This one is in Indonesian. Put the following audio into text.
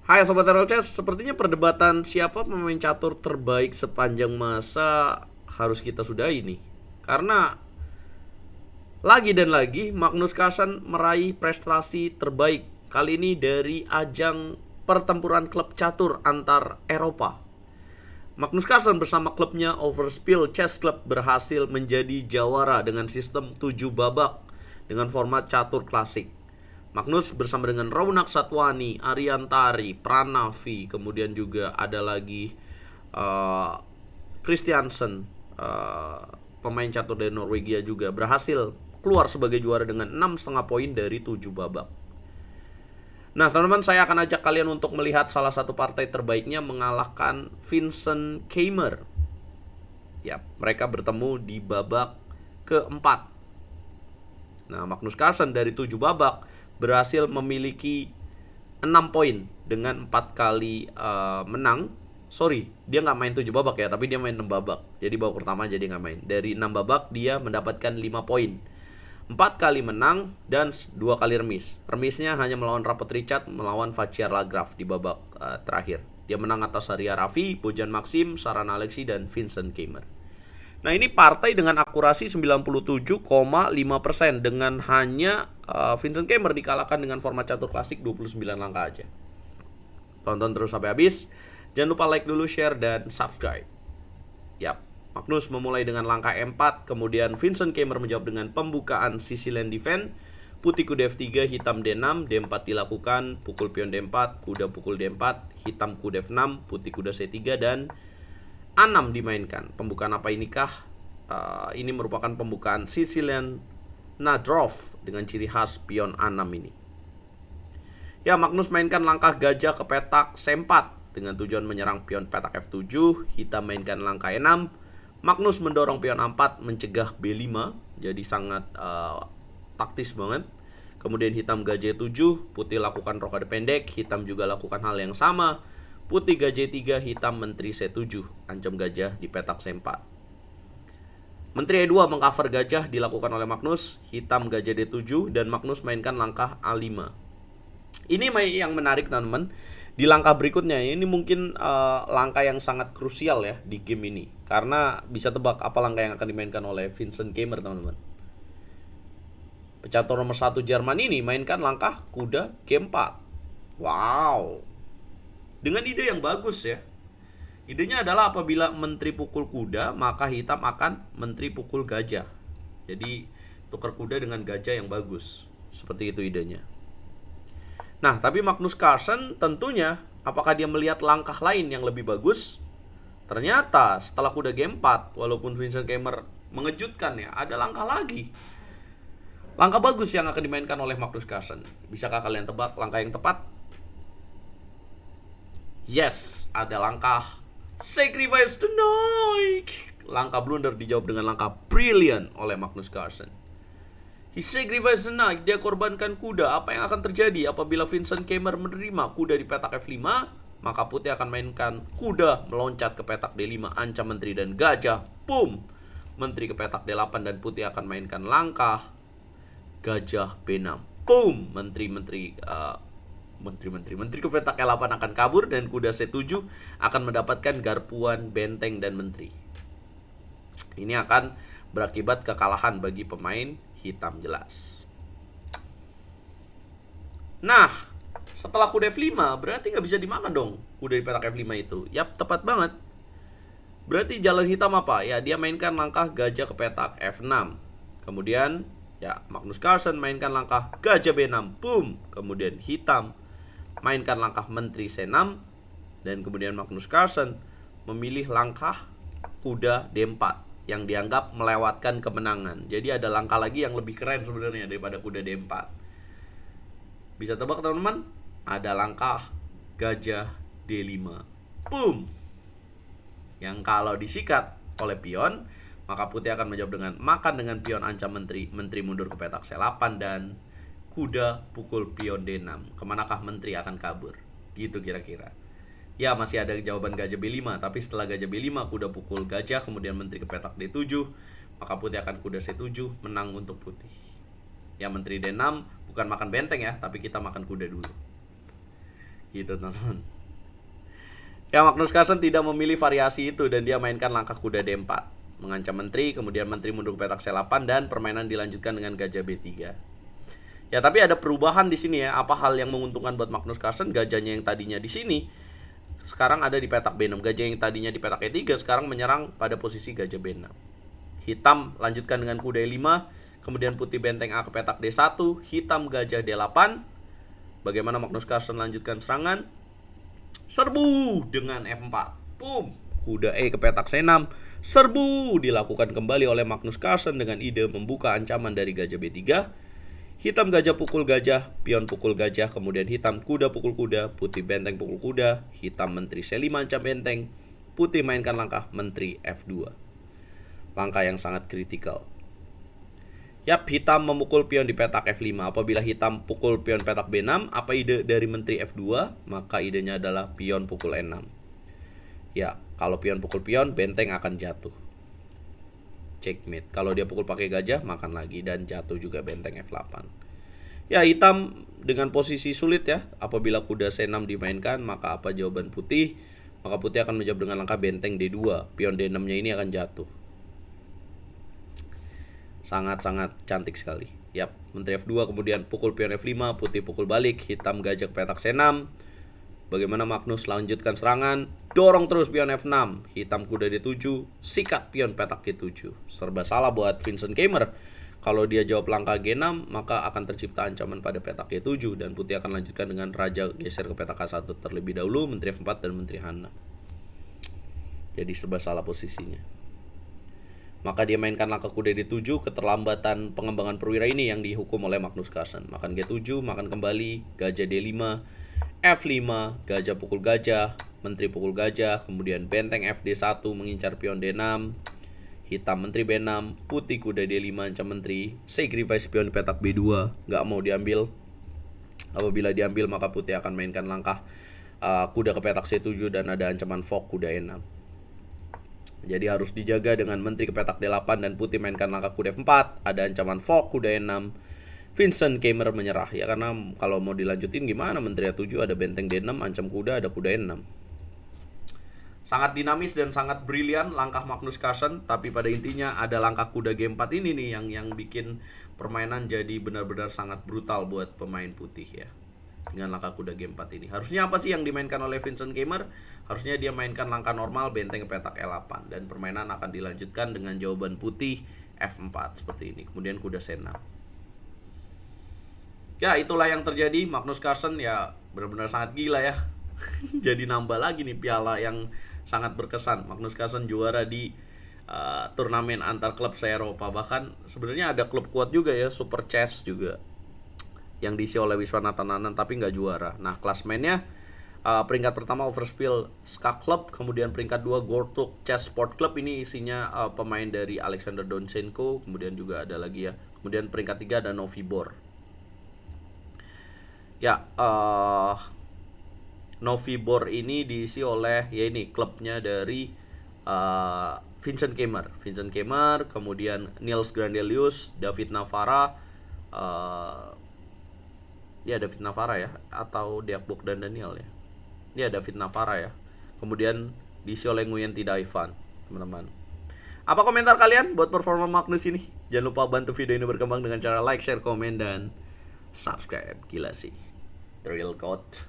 Hai Sobat RLCS, sepertinya perdebatan siapa pemain catur terbaik sepanjang masa harus kita sudahi nih. Karena lagi dan lagi Magnus Carlsen meraih prestasi terbaik, kali ini dari ajang pertempuran klub catur antar Eropa. Magnus Carlsen bersama klubnya Overspill Chess Club berhasil menjadi jawara dengan sistem 7 babak dengan format catur klasik. Magnus bersama dengan Raunak Satwani, Ariantari, Pranavi, kemudian juga ada lagi Christiansen, pemain catur dari Norwegia juga berhasil keluar sebagai juara dengan 6,5 poin dari 7 babak. Nah teman-teman, saya akan ajak kalian untuk melihat salah satu partai terbaiknya mengalahkan Vincent Keimer. Ya, mereka bertemu di babak keempat. Nah, Magnus Carlsen dari 7 babak berhasil memiliki 6 poin dengan 4 kali menang. Sorry, dia nggak main 7 babak ya, tapi dia main 6 babak. Jadi babak pertama jadi nggak main. Dari 6 babak dia mendapatkan 5 poin. 4 kali menang dan 2 kali remis. Remisnya hanya melawan Rapot Richard, melawan Vachier Lagrave di babak terakhir. Dia menang atas Arya Raffi, Bojan Maxim, Saran Alexi, dan Vincent Keimer. Nah ini partai dengan akurasi 97,5% dengan hanya Vincent Keimer dikalahkan dengan format catur klasik 29 langkah aja. Tonton terus sampai habis. Jangan lupa like dulu, share, dan subscribe. Yap, Magnus memulai dengan langkah E4, kemudian Vincent Keimer menjawab dengan pembukaan Sicilian Defense. Putih kuda F3, hitam D6, D4 dilakukan, pukul pion D4, kuda pukul D4, hitam kuda F6, putih kuda C3, dan A6 dimainkan. Pembukaan apa inikah? Ini merupakan pembukaan Sicilian Nadrov dengan ciri khas pion A6 ini. Ya, Magnus mainkan langkah gajah ke petak C4 dengan tujuan menyerang pion petak F7. Hitam mainkan langkah E6. Magnus mendorong pion A4 mencegah B5. Jadi sangat taktis banget. Kemudian hitam gajah E7, putih lakukan rokade pendek, hitam juga lakukan hal yang sama. Putih gajah E3, hitam menteri C7, ancam gajah di petak C4. Menteri E2 mengcover gajah dilakukan oleh Magnus, hitam gajah D7, dan Magnus mainkan langkah A5. Ini yang menarik teman-teman. Di langkah berikutnya ini mungkin langkah yang sangat krusial ya di game ini. Karena bisa tebak apa langkah yang akan dimainkan oleh Vincent Keimer teman-teman. Pecatur nomor 1 Jerman ini mainkan langkah kuda G4. Wow. Dengan ide yang bagus ya. Idenya adalah apabila menteri pukul kuda, maka hitam akan menteri pukul gajah. Jadi tukar kuda dengan gajah yang bagus. Seperti itu idenya. Nah, tapi Magnus Carlsen tentunya apakah dia melihat langkah lain yang lebih bagus? Ternyata setelah kuda G4, walaupun Vincent Keimer mengejutkan ya, ada langkah lagi. Langkah bagus yang akan dimainkan oleh Magnus Carlsen. Bisakah kalian tebak langkah yang tepat? Yes, ada langkah Sacrifice the Knight. Langkah blunder dijawab dengan langkah brilliant oleh Magnus Carlsen. He sacrificed the knight, dia korbankan kuda. Apa yang akan terjadi apabila Vincent Keimer menerima kuda di petak F5? Maka putih akan mainkan kuda meloncat ke petak D5, ancam menteri dan gajah. Boom! Menteri ke petak D8 dan putih akan mainkan langkah gajah B6. Boom! Menteri ke petak E8 akan kabur dan kuda C7 akan mendapatkan garpuan, benteng, dan menteri. Ini akan berakibat kekalahan bagi pemain hitam jelas. Nah, setelah kuda F5 berarti nggak bisa dimakan dong kuda di petak F5 itu. Yap, tepat banget. Berarti jalan hitam apa? Ya, dia mainkan langkah gajah ke petak F6. Kemudian ya, Magnus Carlsen mainkan langkah gajah B6. Boom. Kemudian hitam mainkan langkah menteri C6. Dan kemudian Magnus Carlsen memilih langkah kuda D4 yang dianggap melewatkan kemenangan. Jadi ada langkah lagi yang lebih keren sebenarnya daripada kuda D4. Bisa tebak teman-teman? Ada langkah gajah D5. Boom. Yang kalau disikat oleh pion, maka putih akan menjawab dengan makan dengan pion ancam menteri. Menteri mundur ke petak C8 dan kuda pukul pion D6. Kemanakah menteri akan kabur? Gitu kira-kira. Ya, masih ada jawaban gajah B5, tapi setelah gajah B5 kuda pukul gajah, kemudian menteri ke petak D7, maka putih akan kuda C7, menang untuk putih. Ya, menteri D6 bukan makan benteng ya, tapi kita makan kuda dulu. Gitu teman-teman. Ya, Magnus Carlsen tidak memilih variasi itu dan dia mainkan langkah kuda D4, mengancam menteri, kemudian menteri mundur ke petak C8 dan permainan dilanjutkan dengan gajah B3. Ya, tapi ada perubahan di sini ya. Apa hal yang menguntungkan buat Magnus Carlsen? Gajahnya yang tadinya di sini sekarang ada di petak B6. Gajah yang tadinya di petak E3 sekarang menyerang pada posisi gajah B6. Hitam lanjutkan dengan kuda E5, kemudian putih benteng A ke petak D1, hitam gajah D8. Bagaimana Magnus Carlsen lanjutkan serangan? Serbu dengan F4. Boom. Kuda E ke petak C6. Serbu dilakukan kembali oleh Magnus Carlsen dengan ide membuka ancaman dari gajah B3. Hitam gajah pukul gajah, pion pukul gajah, kemudian hitam kuda pukul kuda, putih benteng pukul kuda, hitam menteri C5 ancam benteng, putih mainkan langkah menteri F2. Langkah yang sangat kritikal. Yap, hitam memukul pion di petak F5. Apabila hitam pukul pion petak B6, apa ide dari menteri F2? Maka idenya adalah pion pukul E6. Ya, kalau pion pukul pion, benteng akan jatuh. Checkmate. Kalau dia pukul pakai gajah, makan lagi dan jatuh juga benteng F8. Ya, hitam dengan posisi sulit ya. Apabila kuda C6 dimainkan, maka apa jawaban putih? Maka putih akan menjawab dengan langkah benteng D2. Pion D6-nya ini akan jatuh. Sangat-sangat cantik sekali. Yap, menteri F2 kemudian pukul pion F5, putih pukul balik, hitam gajah ke petak C6. Bagaimana Magnus lanjutkan serangan? Dorong terus pion F6, hitam kuda D7, sikat pion petak G7. Serba salah buat Vincent Keimer. Kalau dia jawab langkah G6, maka akan tercipta ancaman pada petak G7 dan putih akan lanjutkan dengan raja geser ke petak A1 terlebih dahulu, menteri F4 dan menteri H6. Jadi serba salah posisinya. Maka dia mainkan langkah kuda D7, keterlambatan pengembangan perwira ini yang dihukum oleh Magnus Carlsen. Makan G7, makan kembali, gajah D5, F5, gajah pukul gajah, menteri pukul gajah, kemudian benteng FD1 mengincar pion D6, hitam menteri B6, putih kuda D5 ancam menteri, sacrifice pion petak B2, nggak mau diambil. Apabila diambil maka putih akan mainkan langkah kuda ke petak C7 dan ada ancaman fork kuda E6. Jadi harus dijaga dengan menteri ke petak D8 dan putih mainkan langkah kuda F4, ada ancaman fork kuda E6. Vincent Keimer menyerah ya, karena kalau mau dilanjutin gimana, menteri A7 ada benteng D6 ancam kuda, ada kuda E6. Sangat dinamis dan sangat brilian langkah Magnus Carlsen, tapi pada intinya ada langkah kuda G4 ini nih yang bikin permainan jadi benar-benar sangat brutal buat pemain putih ya. Dengan langkah kuda G4 ini. Harusnya apa sih yang dimainkan oleh Vincent Keimer? Harusnya dia mainkan langkah normal benteng ke petak E8 dan permainan akan dilanjutkan dengan jawaban putih F4 seperti ini. Kemudian kuda C6. Ya, itulah yang terjadi. Magnus Carlsen ya benar-benar sangat gila ya. Jadi nambah lagi nih piala yang sangat berkesan. Magnus Carlsen juara di turnamen antar klub se-Eropa. Bahkan sebenarnya ada klub kuat juga ya, Super Chess juga, yang diisi oleh Viswanathan Anand tapi nggak juara. Nah, klasmennya peringkat pertama Overspill Ska Club, kemudian peringkat 2 Gortuk Chess Sport Club, ini isinya pemain dari Alexander Donchenko, kemudian juga ada lagi ya. Kemudian peringkat 3 ada Novibor. Ya, Novibor ini diisi oleh ya ini klubnya dari Vincent Keimer, kemudian Niels Grandelius, David Navara, David Navara ya, atau Deak Bogdan Daniel ya. Ya, David Navara ya. Kemudian diisi oleh Nguyen Thi Dai Van, teman-teman. Apa komentar kalian buat performa Magnus ini? Jangan lupa bantu video ini berkembang dengan cara like, share, komen, dan subscribe. Gila sih, the real goat.